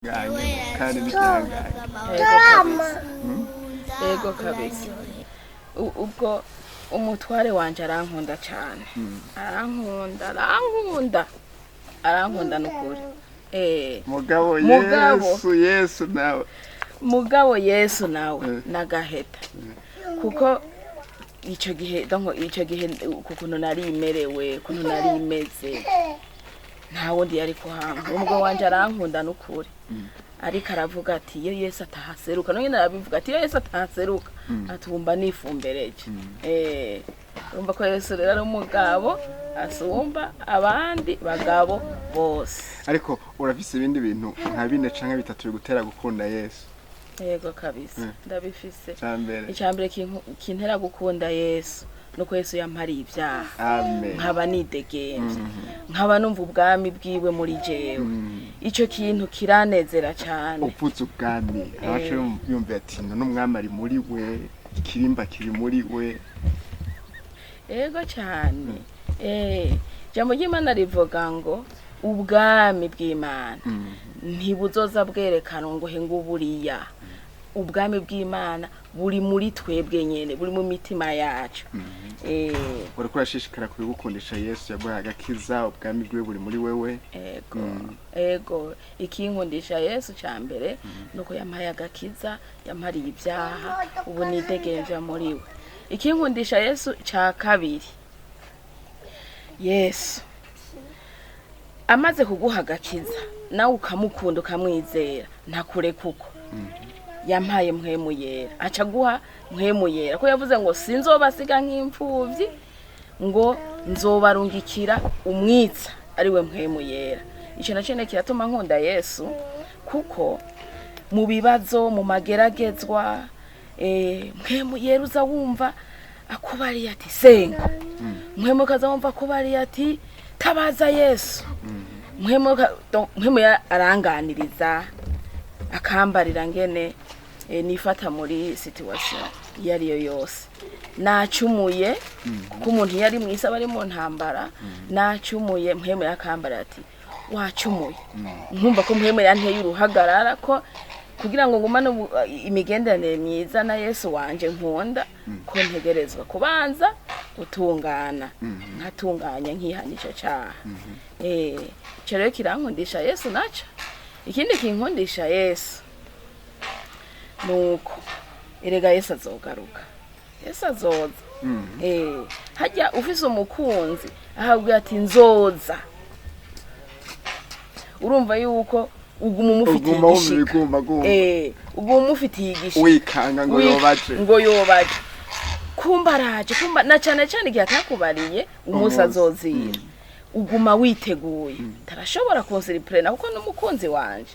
kandi bishangaye. Ego kabisa. Ubwo umutware wanje arankunda cyane. Arankunda nukuri. Mugabo Yesu nawe. Mugabo Yesu nawe nagaheta. Kuko icyo gihe kukuntu nari imerewe, kukuntu nari imeze. Nta wundi yari kuhamba. Umugabo wanje arankunda nukuri. Ariko aravuga ati iyo Yesu atahaseruka no nyine arabivuga ati iyo Yesu atahaseruka atumba nifumbereje. Urumva ko Yesu rero ari umugabo asumba abandi bagabo bose. Ariko urafise ibindi bintu nka bine canke bitatu bigutera gukunda Yesu? Yego kabisa ndabifise. Cyambere Icyambere kintera gukunda Yesu nuko Yesu yampariye ibyaha. Amen. Nkaba nidegenje. Nkaba numva ubwami bwiwe muri jewe. Ico kintu kiranezera cyane. Upfutse ubwami abacu yumva ati no umwami ari muri we, ikirimba kiri muri we. Ego cyane. Jambo ry'Imana rivuga ngo ubwami bw'Imana ntibuzoza bwerekana ngo henguburiya. Ubwami bw'Imana buri muri twebwe nyene, buri mu mitima yacu. Uriko urashishikara kubigukundisha Yesu yaguhaye agakiza, ubwami bwiwe buri muri wewe. Ego ikinkundisha Yesu cyambere nuko yampaye agakiza, yampariye ibyaha, ubu nidegenje muri we. Ikinkundisha Yesu cya kabiri, Yesu amaze kuguha agakiza nawe ukamukunda ukamwizera ntakure kuko yampaye mpwemu yera, aca guha mpwemu yera ko yavuze ngo sinzobasiga nk'imfuvyi, ngo nzobarungikira umwitsa ari we mpwemu yera. Ico nacene kiratuma nkunda Yesu kuko mu bibazo mu mageragezwa mpwemu yera uza wumva akubariye ati senga, mpwemu kaza wumva akubariye ati tabaza Yesu, mpwemu aranganiriza akambarira ngene nifata muri situation yariyo yose. Nacumuye kuko umuntu yari mwisa bari mu ntambara, nacumuye mpwemu yakambara ati wacumuye. Nkumva ko mpwemu yanteye uruhagarara ko kugira ngo ngumane imigenderanire myiza na Yesu wanje nkunda ko ntegerezwa kubanza gutungana, nkatunganya nkihanisha cyaha. Cyo kirankundisha Yesu naca. Ikindi kinkundisha Yesu nuko erega Yesu azogaruka. Yesu azoza. Hajya ufise umukunzi ahabwa ati nzoza. Urumva yuko uguma umufitiye igishika. Uguma umufitiye igishika. Wikanga ngo yobaje. Kumbaraje na cyane igihe atakubariye umunsi azozira. Uguma witeguye. Tarashobora konsiripurena kuko n'umukunzi wanje.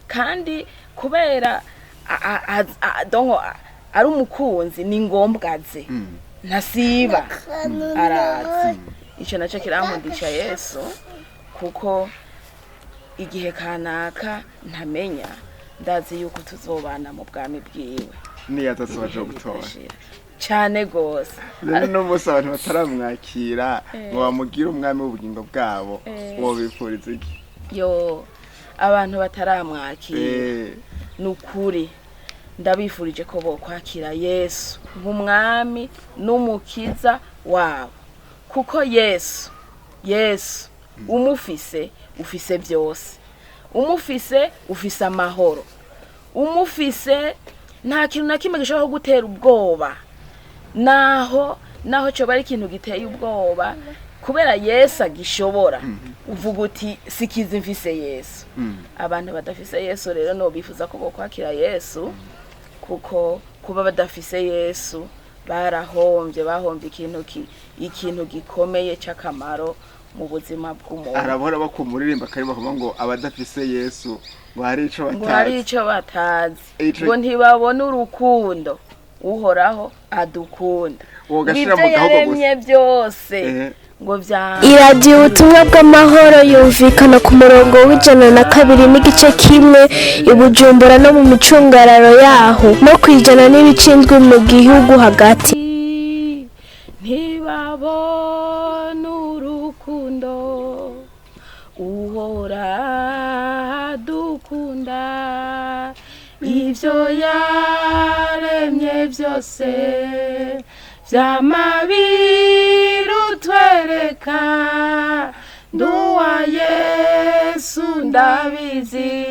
Kandi kubera ari umukunzi ni ngombwaze. Ntasiba arazi. Ico naco kirankundisha Yesu kuko igihe kanaka ntamenya ndazi yuko tuzobana mu bwami bwiwe. Niyo atasobaje gutora. Cyane gose. No musa abantu bataramwakira ngo bamugira umwami w'ubugingo bwabo, wo bipfuriza iki? Yo abantu bataramwakira nukuri ndabifurije ko bokwakira Yesu nk'umwami n'umukiza wabo. Kuko Yesu umufise ufise byose. Umufise ufise amahoro. Umufise nta kintu na kimwe gishobora gutera ubwoba. Naho cyo bari ikintu giteye ubwoba kubera Yesu agishobora. Uvuga uti sikizi mfise Yesu. Abantu badafise Yesu rero no bifuza ko bokwakira Yesu kuko kuba badafise Yesu bahombye ikintu gikomeye cy'akamaro mu buzima bw'umuntu. Arabora bakumuririmba karimo ngo abadafise Yesu bari ico batazi. Ngo ntibabona urukundo uhoraho adukunda. Wogashira mu gahogo gusa byose ngo vya iradiyo ubutumwa bw'amahoro yumvikana ku murongo w'102.1 i Bujumbura no mu micungararo yaho no kwijana n'ibicindwe mu gihugu hagati. Ntibabona urukundo uhora adukunda. ivyo yaremye vyose vy'amabirutwereka nduwa Yesu ndabizi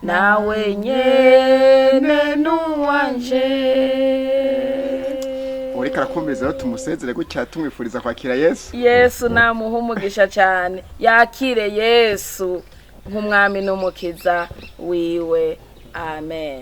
nawe nyene nuwanje. uriko arakumviriza rero tumusezere gutya tumwifuriza kwakira Yesu. Yesu namuha umugisha cyane, yakire Yesu nk'umwami n'umukiza wiwe, amen.